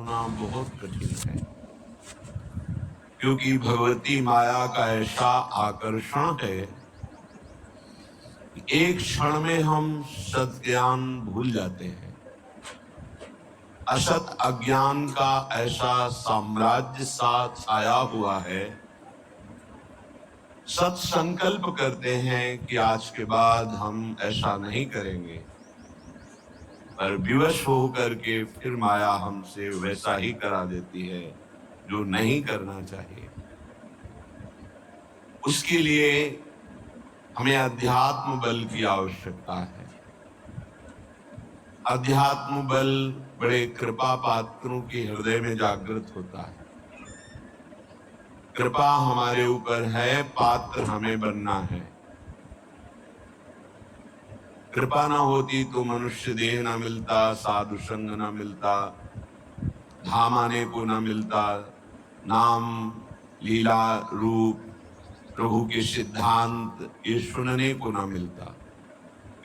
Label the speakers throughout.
Speaker 1: होना बहुत कठिन है, क्योंकि भगवती माया का ऐसा आकर्षण है कि एक क्षण में हम सत ज्ञान भूल जाते हैं। असत अज्ञान का ऐसा साम्राज्य साथ छाया हुआ है। सत संकल्प करते हैं कि आज के बाद हम ऐसा नहीं करेंगे, पर विवश होकर के फिर माया हमसे वैसा ही करा देती है जो नहीं करना चाहिए। उसके लिए हमें अध्यात्म बल की आवश्यकता है। अध्यात्म बल बड़े कृपा पात्रों के हृदय में जागृत होता है। कृपा हमारे ऊपर है, पात्र हमें बनना है। कृपा ना होती तो मनुष्य देह ना मिलता, साधु संग ना मिलता, धाम आने को ना मिलता, नाम लीला रूप प्रभु के सिद्धांत ये सुनने को ना मिलता।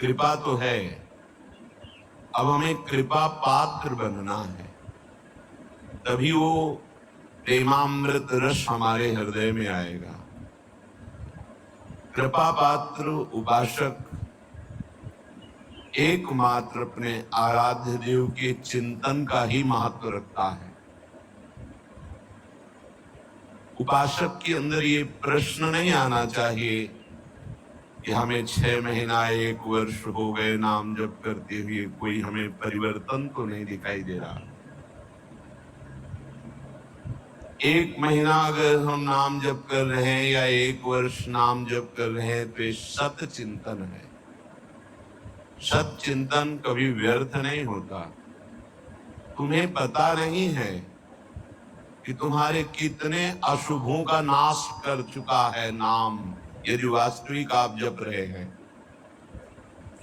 Speaker 1: कृपा तो है, अब हमें कृपा पात्र बनना है, तभी वो प्रेमामृत रस हमारे हृदय में आएगा। कृपा पात्र उपासक एकमात्र अपने आराध्य देव के चिंतन का ही महत्व रखता है। उपासक के अंदर ये प्रश्न नहीं आना चाहिए कि हमें 6 महीना 1 वर्ष हो गए नाम जप करते हुए, कोई हमें परिवर्तन तो नहीं दिखाई दे रहा। 1 महीना अगर हम नाम जप कर रहे हैं या 1 वर्ष नाम जप कर रहे हैं तो ये सत चिंतन है। सत चिंतन कभी व्यर्थ नहीं होता। तुम्हें पता नहीं है कि तुम्हारे कितने अशुभों का नाश कर चुका है नाम, यदि वास्तविक आप जप रहे हैं।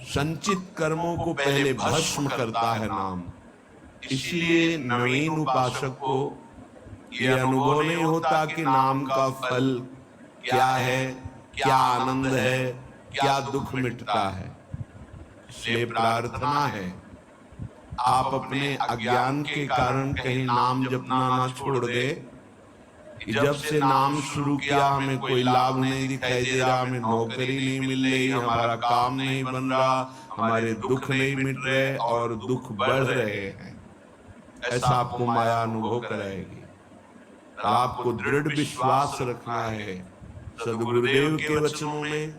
Speaker 1: संचित कर्मों को पहले भस्म करता है नाम। इसलिए नवीन उपासक को यह अनुभव नहीं होता कि नाम का फल क्या है, क्या आनंद है, क्या दुख मिटता है। इसलिए प्रार्थना है आप अपने अज्ञान के कारण कहीं नाम जपना ना छोड़ दे। जब से नाम शुरू किया हमें कोई लाभ नहीं दिखाई दे रहा, हमें नौकरी नहीं मिल रही, हमारा काम नहीं बन रहा, हमारे दुख नहीं मिट रहे और दुख बढ़ रहे हैं, ऐसा आपको माया अनुभव कराएगी। आपको दृढ़ विश्वास रखना है सदगुरुदेव के वचनों में,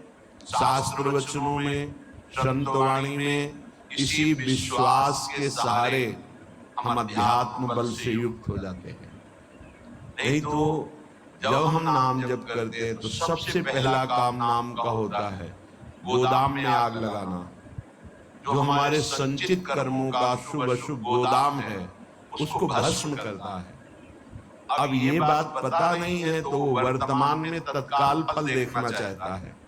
Speaker 1: शास्त्र वचनों में, संतवाणी में। इसी विश्वास के सहारे हम अध्यात्म बल से युक्त हो जाते हैं। नहीं तो जब हम नाम जप करते हैं तो सबसे पहला काम नाम का होता है गोदाम में आग लगाना। जो हमारे संचित कर्मों का शुभ अशुभ गोदाम है उसको भस्म करता है। अब ये बात पता नहीं है तो वो वर्तमान में तत्काल फल देखना चाहता है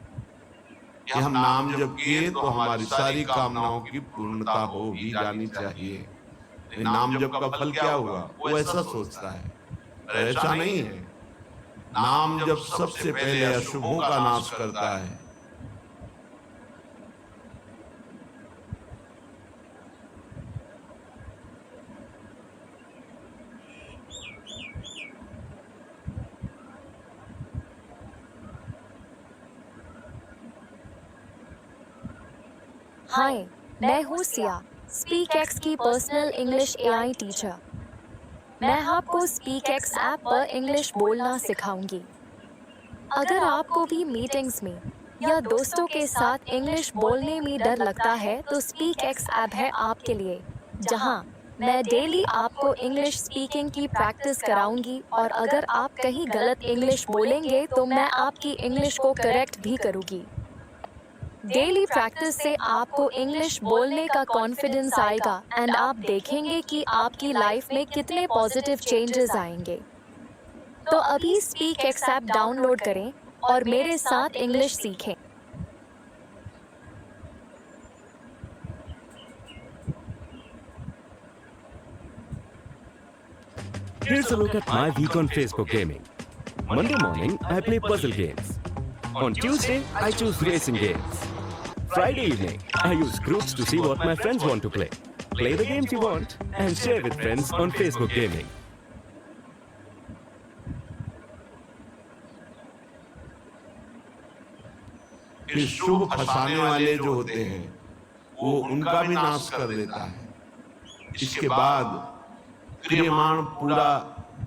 Speaker 1: कि हम नाम जप किए तो हमारी सारी कामनाओं की पूर्णता हो ही जानी चाहिए। नाम जप का फल क्या हुआ, वो ऐसा सोचता है, पर ऐसा नहीं है। नाम जप सबसे पहले अशुभों का नाश करता है।
Speaker 2: हाय, मैं हूँ सिया, स्पीकएक्स की पर्सनल इंग्लिश एआई टीचर। मैं आपको स्पीकएक्स ऐप पर इंग्लिश बोलना सिखाऊंगी। अगर आपको भी मीटिंग्स में या दोस्तों के साथ इंग्लिश बोलने में डर लगता है तो स्पीकएक्स ऐप है आपके लिए, जहां मैं डेली आपको इंग्लिश स्पीकिंग की प्रैक्टिस कराऊंगी और अगर आप कहीं गलत इंग्लिश बोलेंगे तो मैं आपकी इंग्लिश को करेक्ट भी करूंगी। डेली प्रैक्टिस से आपको इंग्लिश बोलने का कॉन्फिडेंस आएगा एंड आप देखेंगे कि आपकी लाइफ में कितने पॉजिटिव चेंजेस आएंगे। तो अभी स्पीकएक्स ऐप डाउनलोड करें और मेरे साथ इंग्लिश सीखें।
Speaker 3: Here's a look at my week on Facebook gaming. Monday morning, I play puzzle games. On Tuesday, I choose racing games. Friday evening, I use groups to see what my friends want to play. Play the games you want and share with friends on Facebook Gaming.
Speaker 1: कि शुभ फंसाने वाले जो होते हैं वो उनका भी नाश कर देता है। इसके बाद क्रियमाण पूरा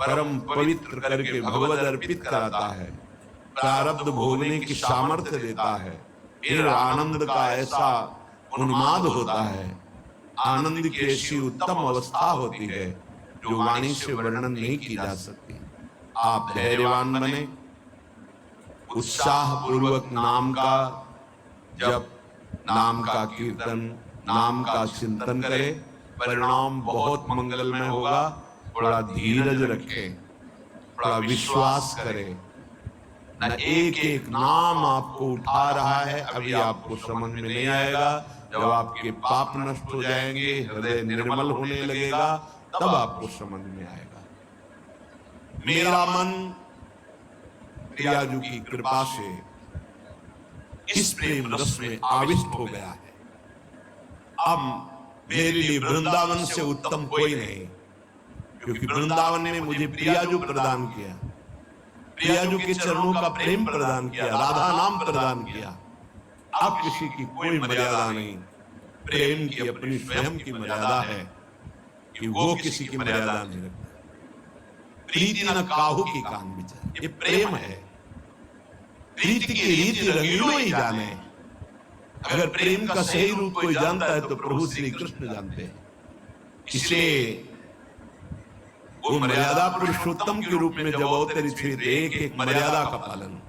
Speaker 1: परम पवित्र करके भगवद अर्पित कराता है, प्रारब्ध भोगने की सामर्थ्य देता है, फिर आनंद का ऐसा उन्माद होता है, आनंद की ऐसी उत्तम अवस्था होती है जो वाणी से वर्णन नहीं की जा सकती। आप धैर्यवान बने, उत्साह पूर्वक नाम का जप, नाम का कीर्तन, नाम का चिंतन करें, परिणाम बहुत मंगलमय होगा। थोड़ा धीरज रखें, थोड़ा विश्वास करें। न एक एक नाम आपको उठा रहा है, अभी आपको समझ में नहीं आएगा। जब आपके पाप नष्ट हो जाएंगे, हृदय निर्मल होने लगेगा, तब आपको समझ में आएगा। मेरा मन प्रियाजू की कृपा से इस प्रेम रस में आविष्ट हो गया है। अब मेरे लिए वृंदावन से उत्तम कोई नहीं, क्योंकि वृंदावन ने मुझे प्रियाजू प्रदान किया, प्रियाजू के चरणों का प्रेम प्रदान किया, राधा नाम प्रदान किया। अब किसी की कोई मर्यादा नहीं। प्रेम की अपनी स्वयं की मर्यादा है कि वो किसी की मर्यादा नहीं रखता। प्रीति न काहू की कान विचार, ये प्रेम है। प्रीति की रीति रंगीलो ही जाने। अगर प्रेम का सही रूप कोई जानता है तो प्रभु श्री कृष्ण जानते हैं। इसलिए वो मर्यादा पुरुषोत्तम के रूप में जब अवतरित हुए थे, एक एक मर्यादा का पालन।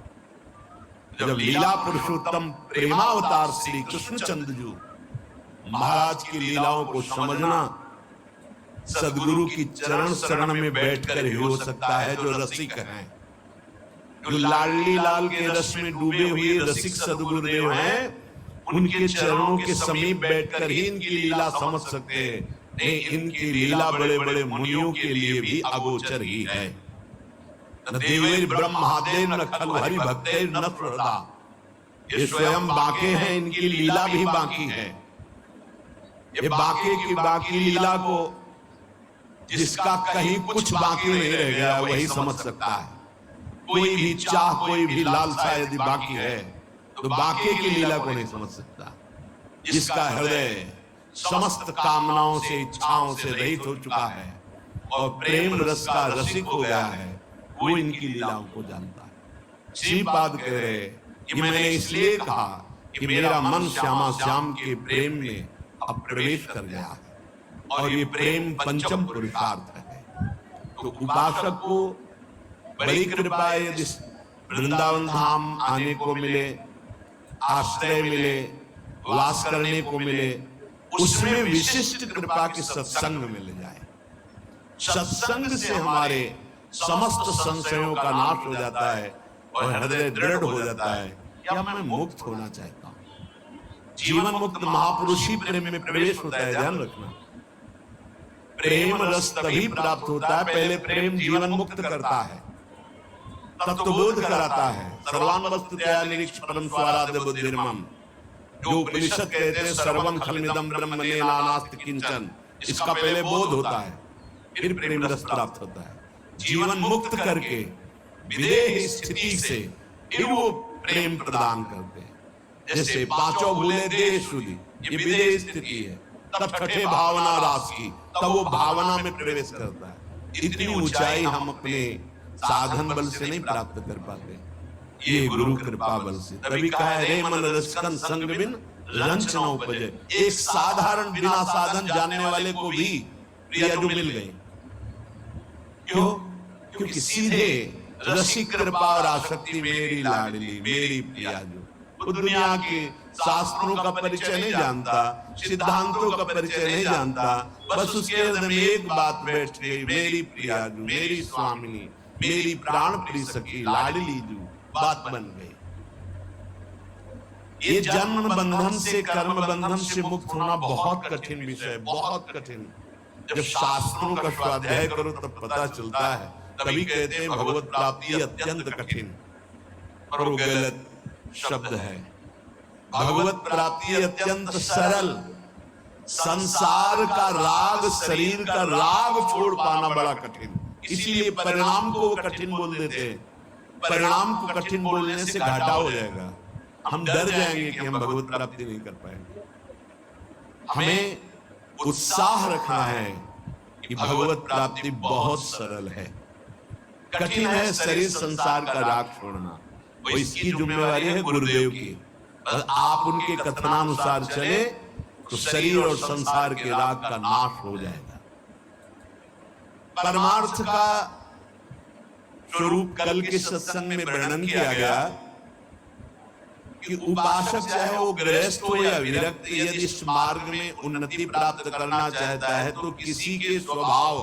Speaker 1: जब लीला पुरुषोत्तम प्रेमावतार श्री कृष्णचंद्र जी महाराज की लीलाओं को समझना सदगुरु की चरण शरण में बैठकर ही हो सकता है। जो रसिक हैं, जो लाडली लाल के रस में डूबे हुए रसिक सदगुरुदेव हैं, उनके चरणों के समीप बैठकर ही इनकी लीला समझ सकते हैं। नहीं, इनकी लीला बड़े बड़े मुनियों के लिए भी अगोचर ही है। न देवैर ब्रह्मादेव न खलु हरि भक्तैर न प्रदा। ये स्वयं बाके हैं, इनकी लीला भी बाकी है। ये बाके की बाकी लीला को जिसका कहीं कुछ बाकी नहीं रह गया वही समझ सकता है। कोई भी चाह, कोई भी लालसा यदि बाकी है तो बाके की लीला को नहीं समझ सकता। जिसका हृदय समस्त कामनाओं से, इच्छाओं से रहित हो चुका है और प्रेम रस का रसिक हो गया है, वो इनकी लीलाओं को जानता है। श्रीपाद कह रहे कि मैंने इसलिए कहा कि मेरा मन श्यामा श्याम के प्रेम में अब प्रवेश कर गया है और ये प्रेम पंचम पुरुषार्थ है। तो उपासक को बड़ी कृपा है यदि वृंदावन धाम आने को मिले, आश्रय मिले, वास करने को मिले, उसमें विशिष्ट कृपा के सत्संग मिल जाए। सत्संग से हमारे समस्त संशयों का नाश हो जाता है और हृदय दृढ़ हो जाता है कि अब मैं मुक्त होना चाहता हूं। जीवन मुक्त महापुरुष ही प्रेम में प्रवेश होता है, ध्यान रखना। प्रेम रस तभी प्राप्त होता है, पहले प्रेम जीवन मुक्त करता है, तत्वबोध कराता है। सर्वान वस्तुतया निरीक्ष परम स्वाराध्य बुद्धिर्मम, जो उपनिषद कहते हैं सर्वम खलमिदं ब्रह्मणे नानास्ति किंचन, इसका पहले बोध होता है, फिर प्रेम रस प्राप्त होता है। जीवन मुक्त करके विदेह स्थिति से फिर वो प्रेम प्रदान करते हैं। जैसे पांचों भूले देह शुद्धि, ये विदेह स्थिति है। तब छठे भावना रास की, तब वो भावना में प्रवेश करता है। इतनी ऊंचाई हम अपने साधन बल से नहीं प्राप्त कर पाते, ये गुरु कृपा बल से। तभी कहा है रे मन रसकन संग बिन रंच न उपजे। एक साधारण बिना साधन जानने वाले को भी प्रियाजू मिल गए। क्यों? क्योंकि सीधे रसिक कृपा और आसक्ति मेरी लाडली, मेरी प्रियाजू। वो दुनिया के शास्त्रों का परिचय नहीं जानता, सिद्धांतों का परिचय नहीं जानता, बस उसके हृदय में एक बात बैठ गई, मेरी प्रियाजू, मेरी स्वामिनी, मेरी प्राण प्रिय सखी लाडली जू, बात बन गई। ये जन्म बंधन से, कर्म बंधन से मुक्त होना बहुत कठिन विषय, बहुत कठिन। जब शास्त्रों का स्वाध्याय करो तब पता चलता है। तभी कहते हैं भगवत प्राप्ति अत्यंत कठिन, पर वो गलत शब्द है। भगवत प्राप्ति अत्यंत सरल, संसार का राग, शरीर का राग छोड़ पाना बड़ा कठिन, इसीलिए परिणाम को वो कठिन बोल देते हैं। परिणाम को कठिन बोलने से घाटा हो जाएगा, हम डर जाएंगे कि हम भगवत प्राप्ति नहीं कर पाएंगे। हमें उत्साह रखना है कि भगवत प्राप्ति बहुत सरल है। कठिन है शरीर संसार का राग छोड़ना, वो इसकी जिम्मेवारी है गुरुदेव की। बस आप उनके कथनानुसार चले तो शरीर और संसार के राग का नाश हो जाएगा। परमार्थ का स्वरूप कल के सत्संग में वर्णन किया गया कि उपासक चाहे वो गृहस्थ हो या विरक्त, यदि इस मार्ग में उन्नति प्राप्त करना चाहता है तो किसी के स्वभाव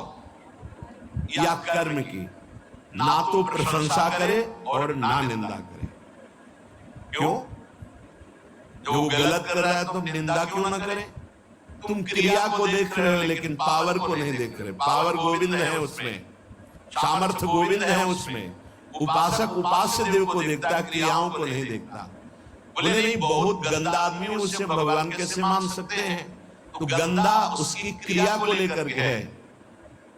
Speaker 1: या कर्म की ना तो प्रशंसा करे और ना निंदा करे। क्यों? जो गलत कर रहा है तो निंदा क्यों ना करे? तुम क्रिया को देख रहे हो लेकिन पावर को नहीं देख रहे। पावर गोविंद है उसमें, सामर्थ्य गोविंद है उसमें। उपासक उपास्य देव को देखता, क्रियाओं को नहीं देखता। बोले नहीं, बहुत गंदा आदमी उससे भगवान कैसे मान सकते हैं? तो गंदा उसकी क्रिया को लेकर के है,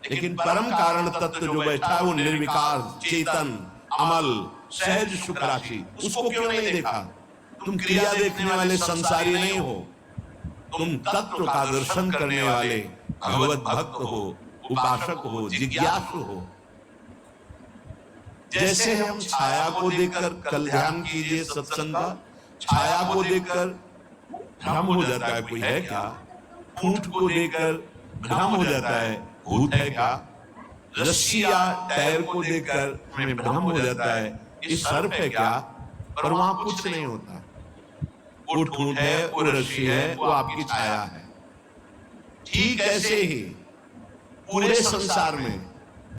Speaker 1: लेकिन परम कारण तत्व जो बैठा है वो निर्विकार, चेतन, अमल, सहज सुख राशि, उसको क्यों नहीं देखा? तुम क्रिया देखने वाले संसारी नहीं हो, तुम तत्व का दर्शन करने वाले भगवत भक्त हो, उपासक हो, जिज्ञासु हो। जैसे हम छाया को देखकर, कल ध्यान कीजिए सत्संग का, छाया को देखकर भ्रम हो जाता है कोई है क्या, फूट को देखकर भ्रम हो जाता है भूत है क्या, रस्सी या टायर को देखकर हमें भ्रम हो जाता है ये सर्प है क्या, पर वहां कुछ नहीं होता। वो ठूंठ है, वो रस्सी है, वो आपकी छाया है। ठीक ऐसे ही पूरे संसार में